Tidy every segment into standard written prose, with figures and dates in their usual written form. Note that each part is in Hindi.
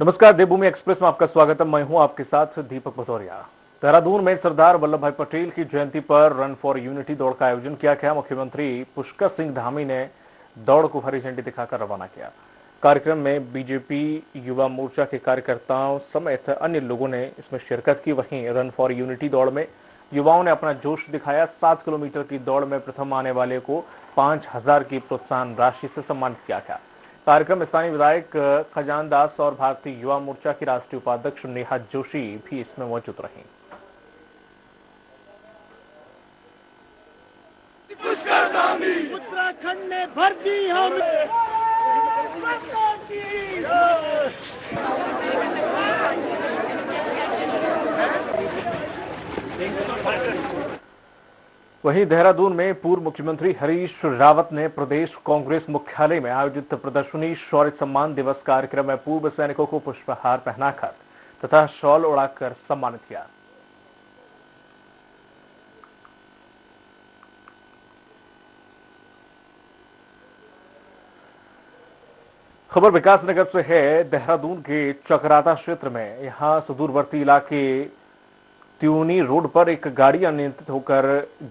नमस्कार, देवभूमि एक्सप्रेस में आपका स्वागत है। मैं हूं आपके साथ दीपक भदौरिया। देहरादून में सरदार वल्लभ भाई पटेल की जयंती पर रन फॉर यूनिटी दौड़ का आयोजन किया गया। मुख्यमंत्री पुष्कर सिंह धामी ने दौड़ को हरी झंडी दिखाकर रवाना किया। कार्यक्रम में बीजेपी युवा मोर्चा के कार्यकर्ताओं समेत अन्य लोगों ने इसमें शिरकत की। वहीं रन फॉर यूनिटी दौड़ में युवाओं ने अपना जोश दिखाया। 7 किलोमीटर की दौड़ में प्रथम आने वाले को 5,000 की प्रोत्साहन राशि से सम्मानित किया गया। कार्यक्रम में स्थानीय विधायक खजान दास और भारतीय युवा मोर्चा की राष्ट्रीय उपाध्यक्ष नेहा जोशी भी इसमें मौजूद रहीं। उत्तराखंड ने भर दी हमें वहीं देहरादून में पूर्व मुख्यमंत्री हरीश रावत ने प्रदेश कांग्रेस मुख्यालय में आयोजित प्रदर्शनी शौर्य सम्मान दिवस कार्यक्रम में पूर्व सैनिकों को पुष्पहार पहनाकर तथा शॉल उड़ाकर सम्मानित किया। खबर विकासनगर से है। देहरादून के चकराता क्षेत्र में यहां सुदूरवर्ती इलाके त्यूनी रोड पर एक गाड़ी अनियंत्रित होकर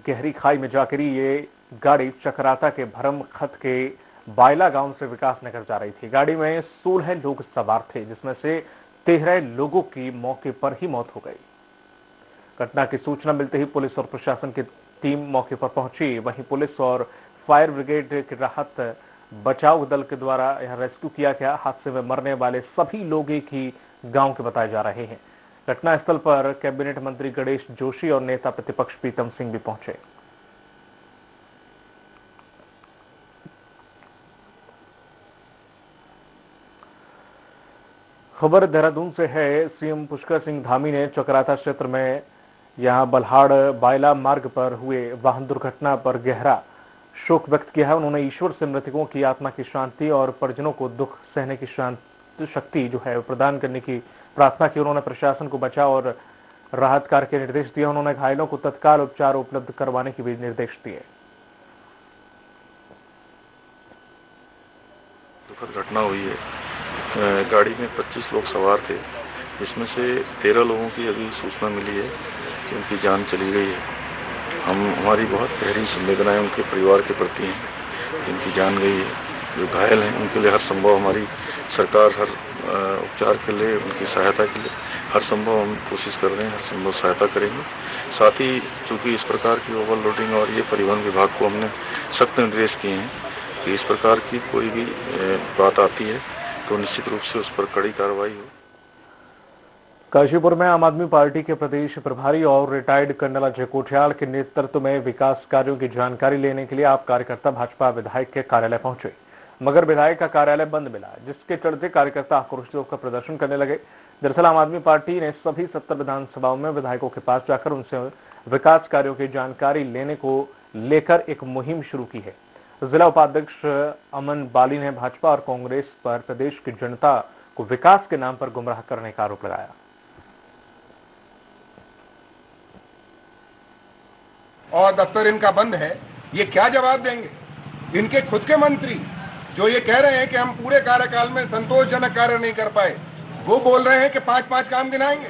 गहरी खाई में जा गिरी। ये गाड़ी चकराता के भरम खत के बायला गांव से विकासनगर जा रही थी। गाड़ी में 16 लोग सवार थे, जिसमें से 13 लोगों की मौके पर ही मौत हो गई। घटना की सूचना मिलते ही पुलिस और प्रशासन की टीम मौके पर पहुंची। वहीं पुलिस और फायर ब्रिगेड के राहत बचाव दल के द्वारा यहां रेस्क्यू किया गया। हादसे में मरने वाले सभी लोग एक ही गांव के बताए जा रहे हैं। घटनास्थल पर कैबिनेट मंत्री गणेश जोशी और नेता प्रतिपक्ष प्रीतम सिंह भी पहुंचे। खबर देहरादून से है। सीएम पुष्कर सिंह धामी ने चकराता क्षेत्र में यहां बल्हाड़ बायला मार्ग पर हुए वाहन दुर्घटना पर गहरा शोक व्यक्त किया है। उन्होंने ईश्वर से मृतकों की आत्मा की शांति और परिजनों को दुख सहने की शक्ति जो है प्रदान करने की प्रार्थना की। उन्होंने प्रशासन को बचाव और राहत कार्य के निर्देश दिए। उन्होंने घायलों को तत्काल उपचार उपलब्ध करवाने के भी निर्देश दिए। दुखद घटना हुई है। गाड़ी में 25 लोग सवार थे, जिसमें से 13 लोगों की अभी सूचना मिली है कि उनकी जान चली गई है। हमारी बहुत गहरी संवेदनाएं उनके परिवार के प्रति हैं जिनकी जान गई है। जो घायल हैं उनके लिए हर संभव हमारी सरकार हर उपचार के लिए, उनकी सहायता के लिए हर संभव हम कोशिश कर रहे हैं, हर संभव सहायता करेंगे। साथ ही चूंकि इस प्रकार की ओवरलोडिंग और ये परिवहन विभाग को हमने सख्त निर्देश किए हैं कि इस प्रकार की कोई भी बात आती है तो निश्चित रूप से उस पर कड़ी कार्रवाई हो। काशीपुर में आम आदमी पार्टी के प्रदेश प्रभारी और रिटायर्ड कर्नल अजय कोठियाल के नेतृत्व में विकास कार्यों की जानकारी लेने के लिए आप कार्यकर्ता भाजपा विधायक के कार्यालय पहुंचे, मगर विधायक का कार्यालय बंद मिला, जिसके चलते कार्यकर्ता आक्रोशित होकर प्रदर्शन करने लगे। दरअसल आम आदमी पार्टी ने सभी 70 विधानसभाओं में विधायकों के पास जाकर उनसे विकास कार्यों की जानकारी लेने को लेकर एक मुहिम शुरू की है। जिला उपाध्यक्ष अमन बाली ने भाजपा और कांग्रेस पर प्रदेश की जनता को विकास के नाम पर गुमराह करने का आरोप लगाया। और दफ्तर इनका बंद है, ये क्या जवाब देंगे? इनके खुद के मंत्री जो ये कह रहे हैं कि हम पूरे कार्यकाल में संतोषजनक कार्य नहीं कर पाए, वो बोल रहे हैं कि 5-5 काम गिनाएंगे।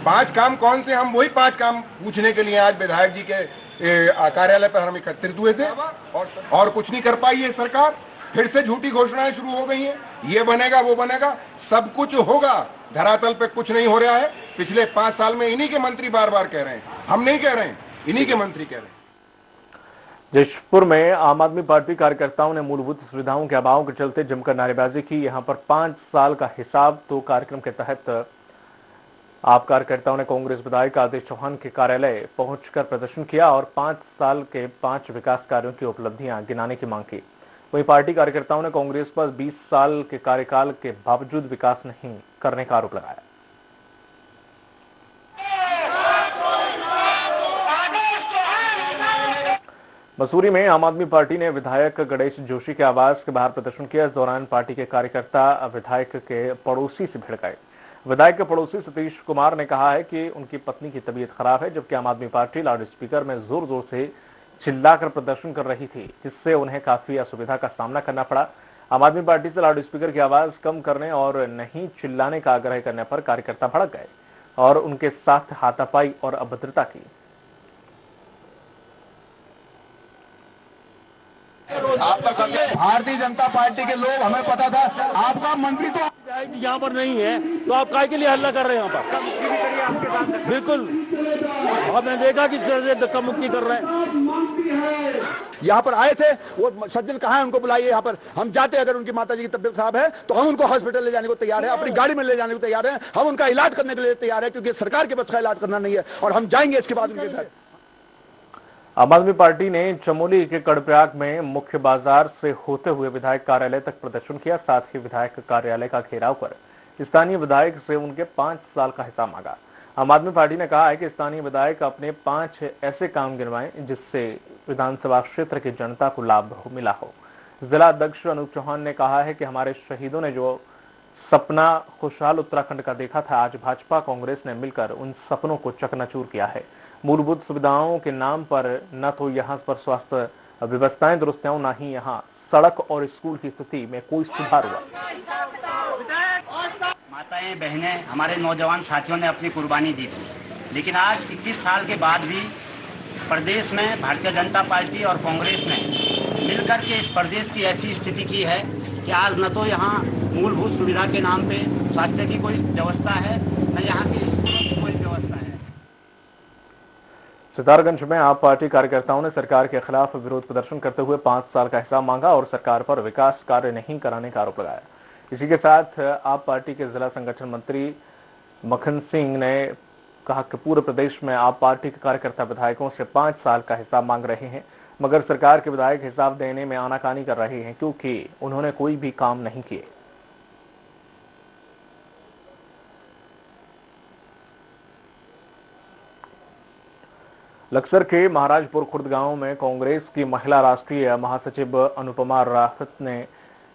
5 काम कौन से? हम वही 5 काम पूछने के लिए आज विधायक जी के कार्यालय पर हम एकत्रित हुए थे और कुछ नहीं कर पाई है सरकार। फिर से झूठी घोषणाएं शुरू हो गई हैं, ये बनेगा वो बनेगा, सब कुछ होगा, धरातल पे कुछ नहीं हो रहा है। पिछले 5 साल में इन्हीं के मंत्री बार बार कह रहे हैं, हम नहीं कह रहे हैं, इन्हीं के मंत्री कह रहे हैं। जशपुर में आम आदमी पार्टी कार्यकर्ताओं ने मूलभूत सुविधाओं के अभाव के चलते जमकर नारेबाजी की। यहां पर 5 साल का हिसाब तो कार्यक्रम के तहत आप कार्यकर्ताओं ने कांग्रेस विधायक आदेश चौहान के कार्यालय पहुंचकर प्रदर्शन किया और 5 साल के 5 विकास कार्यों की उपलब्धियां गिनाने की मांग की। वहीं पार्टी कार्यकर्ताओं ने कांग्रेस पर 20 साल के कार्यकाल के बावजूद विकास नहीं करने का आरोप लगाया। मसूरी में आम आदमी पार्टी ने विधायक गणेश जोशी के आवास के बाहर प्रदर्शन किया। इस दौरान पार्टी के कार्यकर्ता विधायक के पड़ोसी से भिड़ गए। विधायक के पड़ोसी सतीश कुमार ने कहा है कि उनकी पत्नी की तबीयत खराब है, जबकि आम आदमी पार्टी लाउड स्पीकर में जोर जोर से चिल्लाकर प्रदर्शन कर रही थी, जिससे उन्हें काफी असुविधा का सामना करना पड़ा। आम आदमी पार्टी से लाउड स्पीकर की आवाज कम करने और नहीं चिल्लाने का आग्रह करने पर कार्यकर्ता भड़क गए और उनके साथ हाथापाई और अभद्रता की। भारतीय जनता पार्टी के लोग, हमें पता था आपका मंत्री तो यहाँ पर नहीं है, तो आप काय के लिए हल्ला कर रहे हैं यहाँ पर? बिल्कुल, आपने देखा कि धक्का मुक्की कर रहे हैं। यहाँ पर आए थे, वो सज्जन कहाँ है, उनको बुलाइए यहाँ पर। हम जाते, अगर उनकी माताजी की तबीयत खराब है तो हम उनको हॉस्पिटल ले जाने को तैयार है, अपनी गाड़ी में ले जाने को तैयार है, हम उनका इलाज करने के लिए तैयार है, क्योंकि सरकार के बस का इलाज करना नहीं है, और हम जाएंगे इसके बाद उनके साथ। आम आदमी पार्टी ने चमोली के कर्णप्रयाग में मुख्य बाजार से होते हुए विधायक कार्यालय तक प्रदर्शन किया। साथ ही विधायक कार्यालय का घेराव कर स्थानीय विधायक से उनके 5 साल का हिसाब मांगा। आम आदमी पार्टी ने कहा है कि स्थानीय विधायक अपने 5 ऐसे काम गिनवाएं जिससे विधानसभा क्षेत्र की जनता को लाभ मिला हो। जिला अध्यक्ष अनूप चौहान ने कहा है कि हमारे शहीदों ने जो सपना खुशहाल उत्तराखंड का देखा था, आज भाजपा कांग्रेस ने मिलकर उन सपनों को चकनाचूर किया है। मूलभूत सुविधाओं के नाम पर न तो यहाँ पर स्वास्थ्य व्यवस्थाएं दुरुस्त हैं, न ही यहाँ सड़क और स्कूल की स्थिति में कोई सुधार हुआ। माताएं, बहनें, हमारे नौजवान साथियों ने अपनी कुर्बानी दी थी, लेकिन आज 21 साल के बाद भी प्रदेश में भारतीय जनता पार्टी और कांग्रेस ने मिलकर के इस प्रदेश की ऐसी स्थिति की है कि आज न तो यहाँ मूलभूत सुविधा के नाम पे स्वास्थ्य की कोई व्यवस्था है, न यहाँ की स्कूलों की कोई व्यवस्था है। सितारगंज में आप पार्टी कार्यकर्ताओं ने सरकार के खिलाफ विरोध प्रदर्शन करते हुए 5 साल का हिसाब मांगा और सरकार पर विकास कार्य नहीं कराने का आरोप लगाया। इसी के साथ आप पार्टी के जिला संगठन मंत्री मक्खन सिंह ने कहा कि पूरे प्रदेश में आप पार्टी के कार्यकर्ता विधायकों से 5 साल का हिसाब मांग रहे हैं, मगर सरकार के विधायक हिसाब देने में आनाकानी कर रहे हैं क्योंकि उन्होंने कोई भी काम नहीं किए। लक्सर के महाराजपुर खुर्द गांव में कांग्रेस की महिला राष्ट्रीय महासचिव अनुपमा रावत ने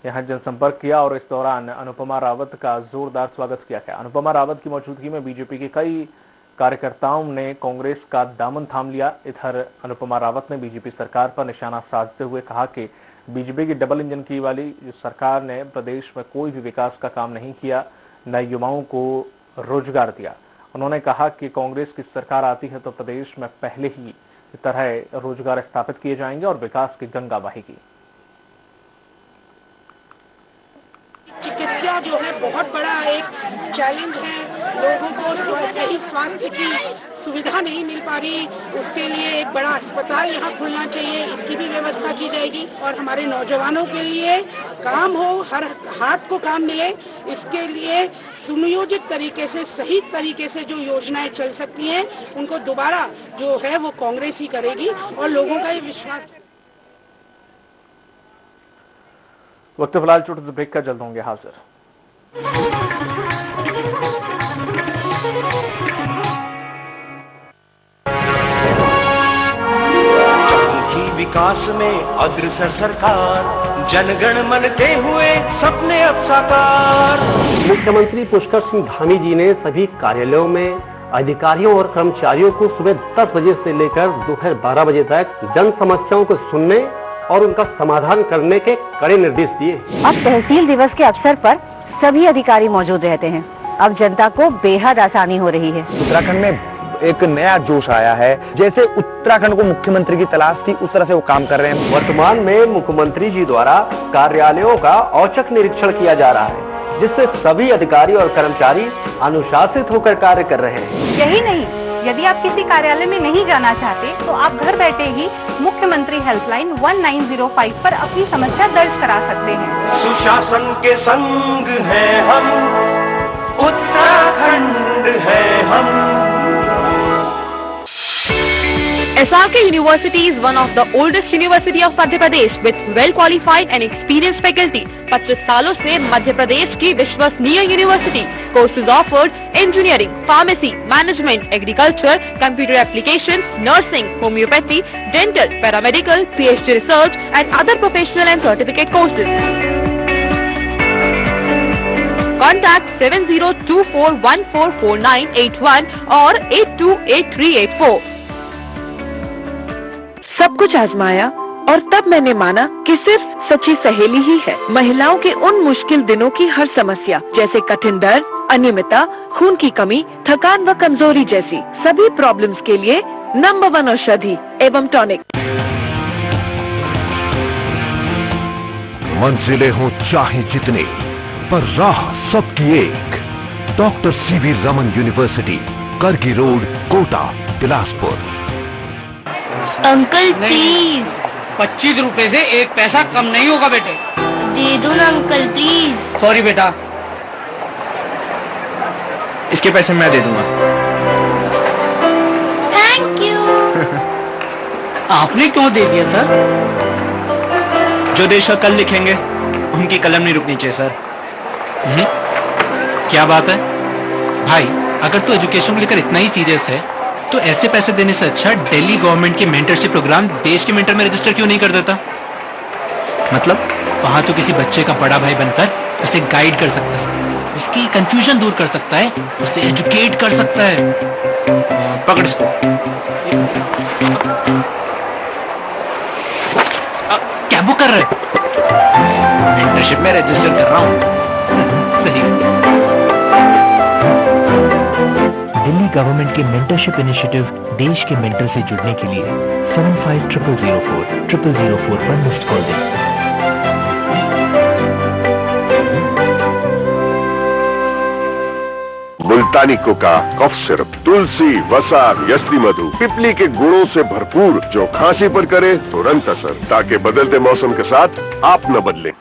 यहां जनसंपर्क किया और इस दौरान अनुपमा रावत का जोरदार स्वागत किया गया। अनुपमा रावत की मौजूदगी में बीजेपी के कई कार्यकर्ताओं ने कांग्रेस का दामन थाम लिया। इधर अनुपमा रावत ने बीजेपी सरकार पर निशाना साधते हुए कहा कि बीजेपी की डबल इंजन की वाली सरकार ने प्रदेश में कोई भी विकास का काम नहीं किया, न युवाओं को रोजगार दिया। उन्होंने कहा कि कांग्रेस की सरकार आती है तो प्रदेश में पहले ही तरह रोजगार स्थापित किए जाएंगे और विकास की गंगा बहेगी। चिकित्सा जो है बहुत बड़ा एक चैलेंज है, लोगों को सही स्वास्थ्य की सुविधा नहीं मिल पा रही, उसके लिए एक बड़ा अस्पताल यहाँ खुलना चाहिए, इसकी भी व्यवस्था की जाएगी और हमारे नौजवानों के लिए काम हो, हर हाथ को काम मिले, इसके लिए सुनियोजित तरीके से, सही तरीके से जो योजनाएं चल सकती हैं उनको दोबारा जो है वो कांग्रेस ही करेगी और लोगों का ये विश्वास। वक्त फिलहाल छोटे से ब्रेक का, जल्द होंगे हाजिर। विकास में अग्रसर सरकार, जनगण मन के हुए सपने अब साकार। मुख्यमंत्री पुष्कर सिंह धामी जी ने सभी कार्यालयों में अधिकारियों और कर्मचारियों को सुबह 10 बजे से लेकर दोपहर 12 बजे तक जन समस्याओं को सुनने और उनका समाधान करने के कड़े निर्देश दिए। अब तहसील दिवस के अवसर पर सभी अधिकारी मौजूद रहते हैं। अब जनता को बेहद आसानी हो रही है। उत्तराखंड में एक नया जोश आया है, जैसे उत्तराखंड को मुख्यमंत्री की तलाश थी उस तरह से वो काम कर रहे हैं। वर्तमान में मुख्यमंत्री जी द्वारा कार्यालयों का औचक निरीक्षण किया जा रहा है, जिससे सभी अधिकारी और कर्मचारी अनुशासित होकर कार्य कर रहे हैं। यही नहीं, यदि आप किसी कार्यालय में नहीं जाना चाहते तो आप घर बैठे ही मुख्यमंत्री हेल्पलाइन 1905 पर अपनी समस्या दर्ज करा सकते हैं। सुशासन के संग है हम, उत्तराखंड है हम। SRK University is one of the oldest university of Madhya Pradesh with well qualified and experienced faculty. 25 सालों से मध्य प्रदेश की विश्वसनीय university. Courses offered: engineering, pharmacy, management, agriculture, computer applications, nursing, homeopathy, dental, paramedical, PhD research, and other professional and certificate courses. Contact 7024144981 और 828384. सब कुछ आजमाया और तब मैंने माना कि सिर्फ सच्ची सहेली ही है महिलाओं के उन मुश्किल दिनों की हर समस्या, जैसे कठिन दर्द, अनियमितता, खून की कमी, थकान व कमजोरी जैसी सभी प्रॉब्लम्स के लिए नंबर 1 औषधि एवं टॉनिक। मंजिलें हो चाहे जितने, पर राह सबकी एक। Doctor C V Raman university, Kargi road, Kota, Bilaspur. Uncle please 25 रुपए से 1 पैसा कम नहीं होगा बेटे। दे दो ना अंकल प्लीज। सॉरी बेटा, इसके पैसे मैं दे दूंगा। Thank you. आपने क्यों दे दिया सर? जो देश का कल लिखेंगे उनकी कलम नहीं रुकनी चाहिए सर। क्या बात है भाई, अगर तू एजुकेशन को लेकर इतना ही सीरियस है तो ऐसे पैसे देने से अच्छा दिल्ली गवर्नमेंट की मेंटरशिप प्रोग्राम देश के मेंटर में रजिस्टर क्यों नहीं कर देता? मतलब वहां तो किसी बच्चे का बड़ा भाई बनकर उसे गाइड कर सकता है, उसकी कंफ्यूजन दूर कर सकता है, उसे एजुकेट कर सकता है। पकड़ इसको। क्या बुक कर रहे? मेंटरशिप में रजिस्टर कर रहा हूँ। सही। दिल्ली गवर्नमेंट के मेंटरशिप इनिशिएटिव देश के मेंटर से जुड़ने के लिए 750004 पर मिस्ड कॉल दें। मुल्तानी कोका, कफ सिरप, तुलसी, वसा, यस्ती मधु, पिपली के गुणों से भरपूर, जो खांसी पर करे तुरंत असर, ताकि बदलते मौसम के साथ आप न बदलें।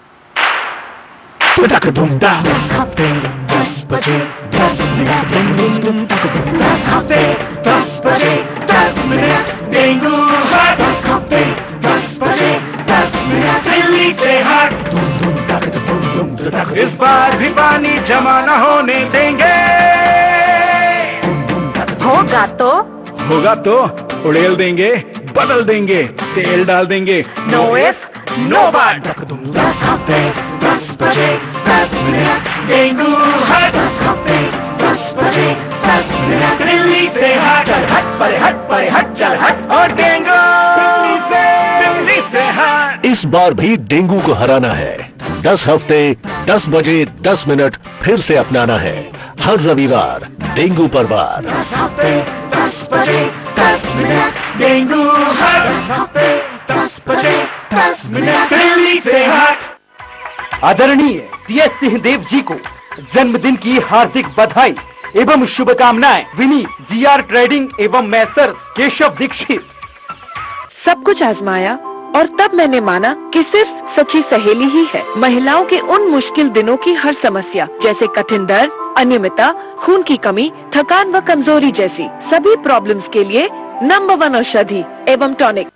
10 बजे 10 मिनट डेंगू है। 10 बजे 10 मिनट दिल्ली से हट। इस बार भी पानी जमा न होने देंगे। होगा तो उड़ेल देंगे, बदल देंगे, तेल डाल देंगे। Know if no but. 10 बजे 10 मिनट डेंगू है। 10 बजे 10 मिनट दिल्ली से हट। हट परे हट चल हट। और डेंगू दिल्ली से हट। इस बार भी डेंगू को हराना है। 10 हफ्ते 10 बजे 10 मिनट फिर से अपनाना है। हर रविवार डेंगू पर वार। 10 बजे 10 मिनट डेंगू है। 10 बजे 10 मिनट दिल्ली से हट। आदरणीय DS सिंहदेव जी को जन्मदिन की हार्दिक बधाई एवं शुभकामनाएं। विनीत GR ट्रेडिंग एवं मैसर केशव दीक्षित। सब कुछ आजमाया और तब मैंने माना कि सिर्फ सच्ची सहेली ही है महिलाओं के उन मुश्किल दिनों की हर समस्या, जैसे कठिन दर्द, अनियमितता, खून की कमी, थकान व कमजोरी जैसी सभी प्रॉब्लम्स के लिए नंबर 1 औषधि एवं टॉनिक।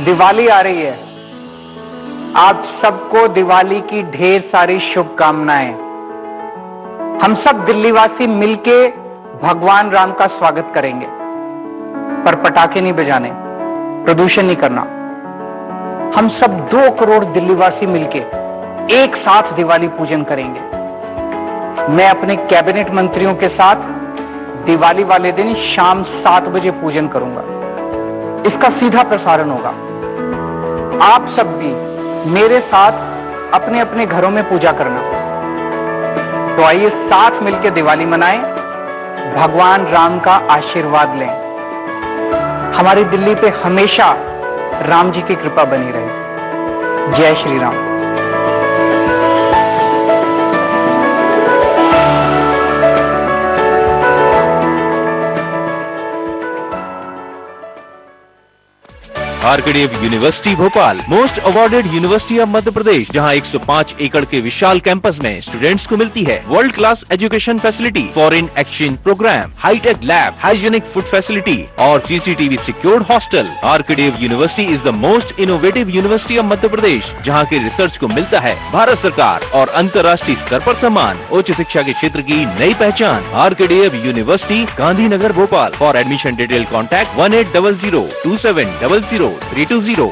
दिवाली आ रही है, आप सबको दिवाली की ढेर सारी शुभकामनाएं। हम सब दिल्लीवासी मिलके भगवान राम का स्वागत करेंगे, पर पटाखे नहीं बजाने, प्रदूषण नहीं करना। हम सब 2 करोड़ दिल्लीवासी मिलके एक साथ दिवाली पूजन करेंगे। मैं अपने कैबिनेट मंत्रियों के साथ दिवाली वाले दिन शाम 7 बजे पूजन करूंगा। इसका सीधा प्रसारण होगा। आप सब भी मेरे साथ अपने अपने घरों में पूजा करना। तो आइए साथ मिलकर दिवाली मनाएं, भगवान राम का आशीर्वाद लें। हमारी दिल्ली पे हमेशा राम जी की कृपा बनी रहे। जय Shri Ram. RKDF university Bhopal, most awarded university of Madhya Pradesh, जहां 105 एकड़ के विशाल कैंपस में स्टूडेंट्स को मिलती है world class education facility, foreign exchange programme, hitech lab, hygienic food facility और CCTV secured hostel. RKDF university is the most innovative university of Madhya Pradesh, जहाँ के रिसर्च को मिलता है भारत सरकार और अंतर्राष्ट्रीय स्तर पर सम्मान। उच्च शिक्षा के क्षेत्र की नई पहचान। RKDF university, Gandhinagar, Bhopal. For admission detail contact 18002700 320।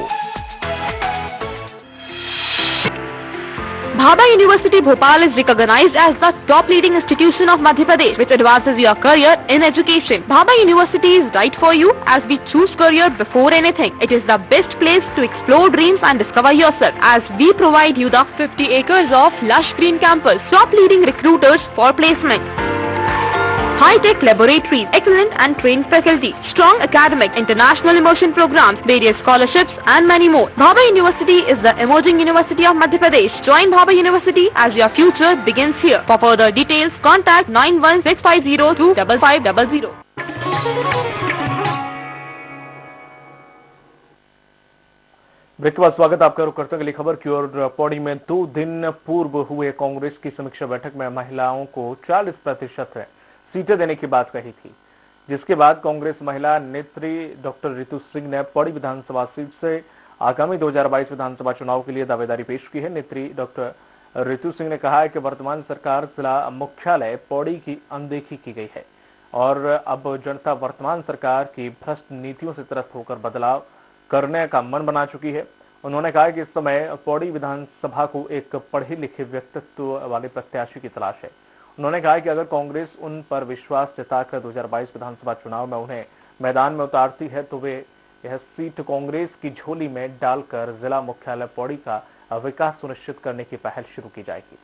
Bhabha University Bhopal is recognized as the top leading institution of Madhya Pradesh, which advances your career in education. Bhabha University is right for you as we choose career before anything. It is the best place to explore dreams and discover yourself, as we provide you the 50 acres of lush green campus, top leading recruiters for placement, high-tech laboratories, excellent and trained faculty, strong academic, international immersion programs, various scholarships and many more. Bhabha University is the emerging university of Madhya Pradesh. Join Bhabha University as your future begins here. For further details, contact 9165025500. Break के बाद स्वागत आपका। रुख करते हैं अगली खबर की ओर। पौड़ी में 2 दिन पूर्व हुए कांग्रेस की समीक्षा बैठक में महिलाओं को 40% सीटें देने की बात कही थी, जिसके बाद कांग्रेस महिला नेत्री डॉक्टर रितु सिंह ने पौड़ी विधानसभा सीट से आगामी 2022 विधानसभा चुनाव के लिए दावेदारी पेश की है। नेत्री डॉक्टर रितु सिंह ने कहा है कि वर्तमान सरकार जिला मुख्यालय पौड़ी की अनदेखी की गई है और अब जनता वर्तमान सरकार की भ्रष्ट नीतियों से त्रस्त होकर बदलाव करने का मन बना चुकी है। उन्होंने कहा कि इस समय पौड़ी विधानसभा को एक पढ़े लिखे व्यक्तित्व वाले प्रत्याशी की तलाश है। उन्होंने कहा कि अगर कांग्रेस उन पर विश्वास जताकर 2022 विधानसभा चुनाव में उन्हें मैदान में उतारती है तो वे यह सीट कांग्रेस की झोली में डालकर जिला मुख्यालय पौड़ी का विकास सुनिश्चित करने की पहल शुरू की जाएगी।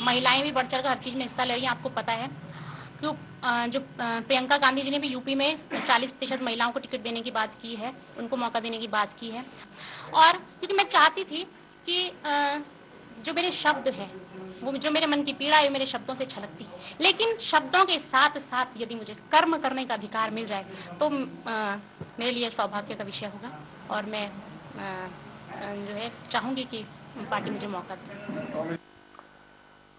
महिलाएं भी बढ़ चढ़कर हर चीज में हिस्सा ले रही हैं। आपको पता है कि जो प्रियंका गांधी जी ने भी यूपी में 40% महिलाओं को टिकट देने की बात की है, उनको मौका देने की बात की है। और क्योंकि मैं चाहती थी कि जो मेरे शब्द हैं, वो जो मेरे मन की पीड़ा है मेरे शब्दों से छलकती, लेकिन शब्दों के साथ साथ यदि मुझे कर्म करने का अधिकार मिल जाए तो मेरे लिए सौभाग्य का विषय होगा और मैं जो है चाहूंगी कि पार्टी मुझे मौका दे।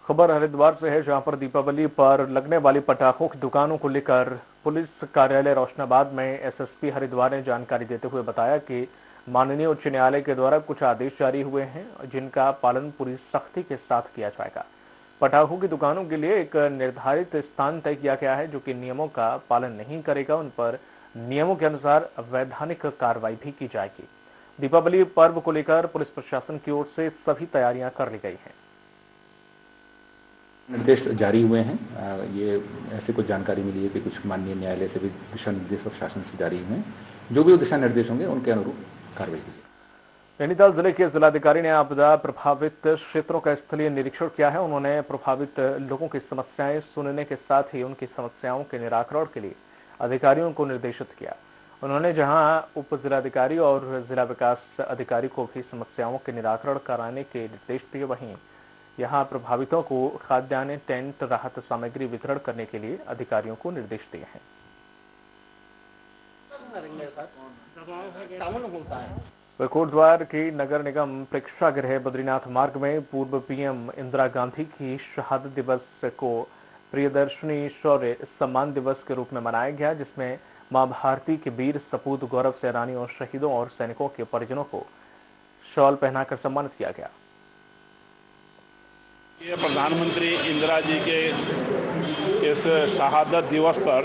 खबर हरिद्वार से है, जहां पर दीपावली पर लगने वाली पटाखों की दुकानों को लेकर पुलिस कार्यालय रोशनाबाद में एसएसपी हरिद्वार ने जानकारी देते हुए बताया कि माननीय उच्च न्यायालय के द्वारा कुछ आदेश जारी हुए हैं जिनका पालन पूरी सख्ती के साथ किया जाएगा। पटाखों की दुकानों के लिए एक निर्धारित स्थान तय किया गया है, जो कि नियमों का पालन नहीं करेगा उन पर नियमों के अनुसार वैधानिक कार्रवाई भी की जाएगी। दीपावली पर्व को लेकर पुलिस प्रशासन की ओर से सभी तैयारियां कर ली गई हैं। निर्देश जारी हुए हैं। ये ऐसे कुछ जानकारी मिली है कि कुछ माननीय न्यायालय से भी दिशा निर्देश प्रशासन से जारी हुए हैं। जो भी दिशा निर्देश होंगे उनके अनुरूप कार्रवाई की। नैनीताल जिले के जिलाधिकारी ने आपदा प्रभावित क्षेत्रों का स्थलीय निरीक्षण किया है। उन्होंने प्रभावित लोगों की समस्याएं सुनने के साथ ही उनकी समस्याओं के निराकरण के लिए अधिकारियों को निर्देशित किया। उन्होंने जहां उप जिलाधिकारी और जिला विकास अधिकारी को भी समस्याओं के निराकरण कराने के निर्देश दिए, वहीं यहां प्रभावितों को खाद्यान्न, टेंट, राहत सामग्री वितरण करने के लिए अधिकारियों को निर्देश दिए हैं। कोटद्वार की नगर निगम प्रेक्षागृह बद्रीनाथ मार्ग में पूर्व पीएम इंदिरा गांधी की शहादत दिवस को प्रियदर्शनी शौर्य सम्मान दिवस के रूप में मनाया गया, जिसमें मां भारती के वीर सपूत गौरव सेनानियों, शहीदों और सैनिकों के परिजनों को शॉल पहनाकर सम्मानित किया गया। ये प्रधानमंत्री इंदिरा जी के इस शहादत दिवस पर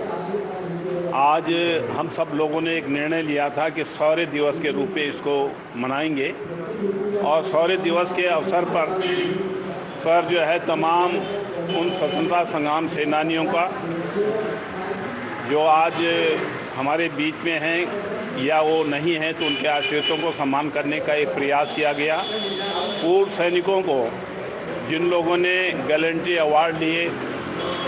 आज हम सब लोगों ने एक निर्णय लिया था कि शौर्य दिवस के रूप में इसको मनाएंगे और शौर्य दिवस के अवसर पर जो है तमाम उन स्वतंत्रता संग्राम सेनानियों का जो आज हमारे बीच में हैं या वो नहीं हैं तो उनके आश्रितों को सम्मान करने का एक प्रयास किया गया। पूर्व सैनिकों को जिन लोगों ने गैलेंट्री अवार्ड लिए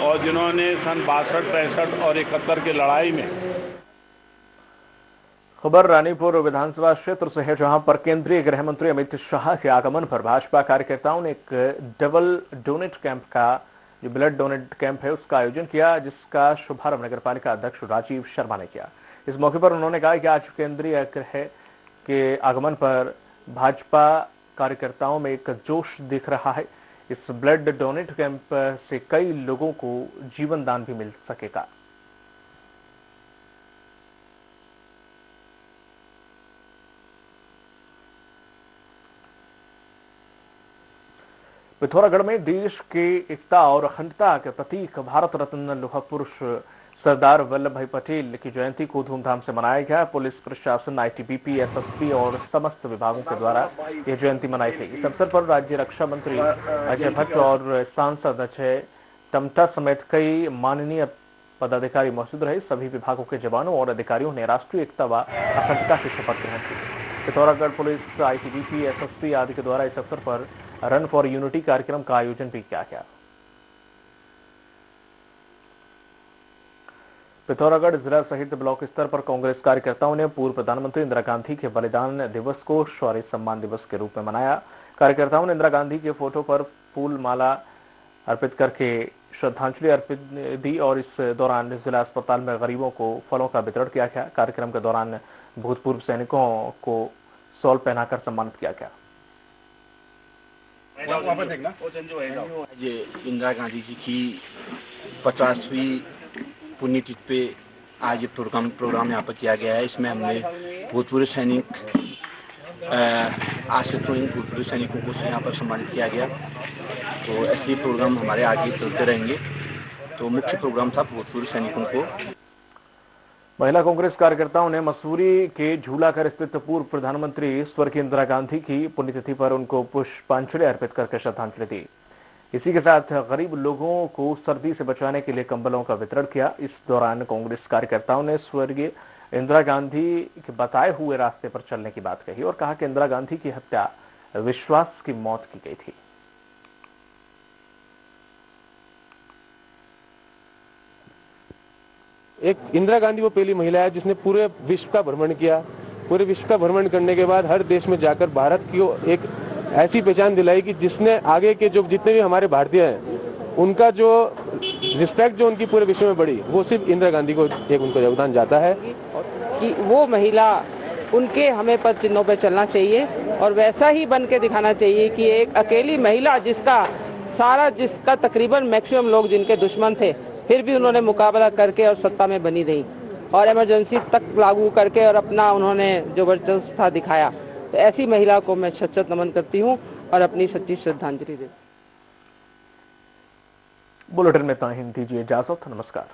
और जिन्होंने सन 62, 65 और 71 की लड़ाई में। खबर रानीपुर विधानसभा क्षेत्र से है, जहां पर केंद्रीय गृह मंत्री अमित शाह के आगमन पर भाजपा कार्यकर्ताओं ने एक डबल डोनेट कैंप का जो ब्लड डोनेट कैंप है उसका आयोजन किया, जिसका शुभारंभ नगरपालिका अध्यक्ष राजीव शर्मा ने किया। इस मौके पर उन्होंने कहा कि आज केंद्रीय गृह के आगमन पर भाजपा कार्यकर्ताओं में एक जोश दिख रहा है। इस ब्लड डोनेट कैंप से कई लोगों को जीवन दान भी मिल सकेगा। पिथौरागढ़ में देश के एकता और अखंडता के प्रतीक भारत रत्न लौह पुरुष सरदार वल्लभ भाई पटेल की जयंती को धूमधाम से मनाया गया। पुलिस प्रशासन, आईटीबीपी, एसएसपी और समस्त विभागों के द्वारा ये जयंती मनाई गई। इस अवसर पर राज्य रक्षा मंत्री अजय भट्ट और सांसद अजय टमटा समेत कई माननीय पदाधिकारी मौजूद रहे। सभी विभागों के जवानों और अधिकारियों ने राष्ट्रीय एकता व अखंडता की शपथ ग्रहण की। पिथौरागढ़ पुलिस, आईटीबीपी, एसएसपी आदि के द्वारा इस अवसर पर रन फॉर यूनिटी कार्यक्रम का आयोजन भी किया गया। पिथौरागढ़ जिला सहित ब्लॉक स्तर पर कांग्रेस कार्यकर्ताओं ने पूर्व प्रधानमंत्री इंदिरा गांधी के बलिदान दिवस को शौर्य सम्मान दिवस के रूप में मनाया। कार्यकर्ताओं ने इंदिरा गांधी के फोटो पर फूल माला अर्पित करके श्रद्धांजलि अर्पित दी और इस दौरान जिला अस्पताल में गरीबों को फलों का वितरण किया गया। कार्यक्रम के दौरान भूतपूर्व सैनिकों को शॉल पहनाकर सम्मानित किया गया। ये इंदिरा गांधी जी की 50वीं पुण्यतिथि पे आज ये प्रोग्राम यहाँ पर किया गया है। इसमें हमने भूतपूर्व सैनिक आश्रित भूतपूर्व सैनिकों को यहाँ पर सम्मानित किया गया। तो ऐसे प्रोग्राम हमारे आगे चलते रहेंगे। तो मुख्य प्रोग्राम था भूतपूर्व सैनिकों को। महिला कांग्रेस कार्यकर्ताओं ने मसूरी के झूलाकर स्थित पूर्व प्रधानमंत्री स्वर्गीय इंदिरा गांधी की पुण्यतिथि पर उनको पुष्पांजलि अर्पित करके श्रद्धांजलि दी। इसी के साथ गरीब लोगों को सर्दी से बचाने के लिए कंबलों का वितरण किया। इस दौरान कांग्रेस कार्यकर्ताओं ने स्वर्गीय इंदिरा गांधी के बताए हुए रास्ते पर चलने की बात कही और कहा कि इंदिरा गांधी की हत्या विश्वास की मौत की गई थी। एक इंदिरा गांधी वो पहली महिला है जिसने पूरे विश्व का भ्रमण किया। पूरे विश्व का भ्रमण करने के बाद हर देश में जाकर भारत की एक ऐसी पहचान दिलाई कि जिसने आगे के जो जितने भी हमारे भारतीय हैं उनका जो रिस्पेक्ट जो उनकी पूरे विश्व में बढ़ी वो सिर्फ इंदिरा गांधी को एक उनको योगदान जाता है कि वो महिला उनके हमें पद चिन्हों पर चलना चाहिए और वैसा ही बन के दिखाना चाहिए कि एक अकेली महिला जिसका तकरीबन मैक्सिमम लोग जिनके दुश्मन थे फिर भी उन्होंने मुकाबला करके और सत्ता में बनी रही और इमरजेंसी तक लागू करके और अपना उन्होंने जो वर्चस्व था दिखाया। तो ऐसी महिला को मैं सच्चा नमन करती हूँ और अपनी सच्ची श्रद्धांजलि देती हूँ। बुलेटिन में इतना ही, दीजिए इजाजत। नमस्कार।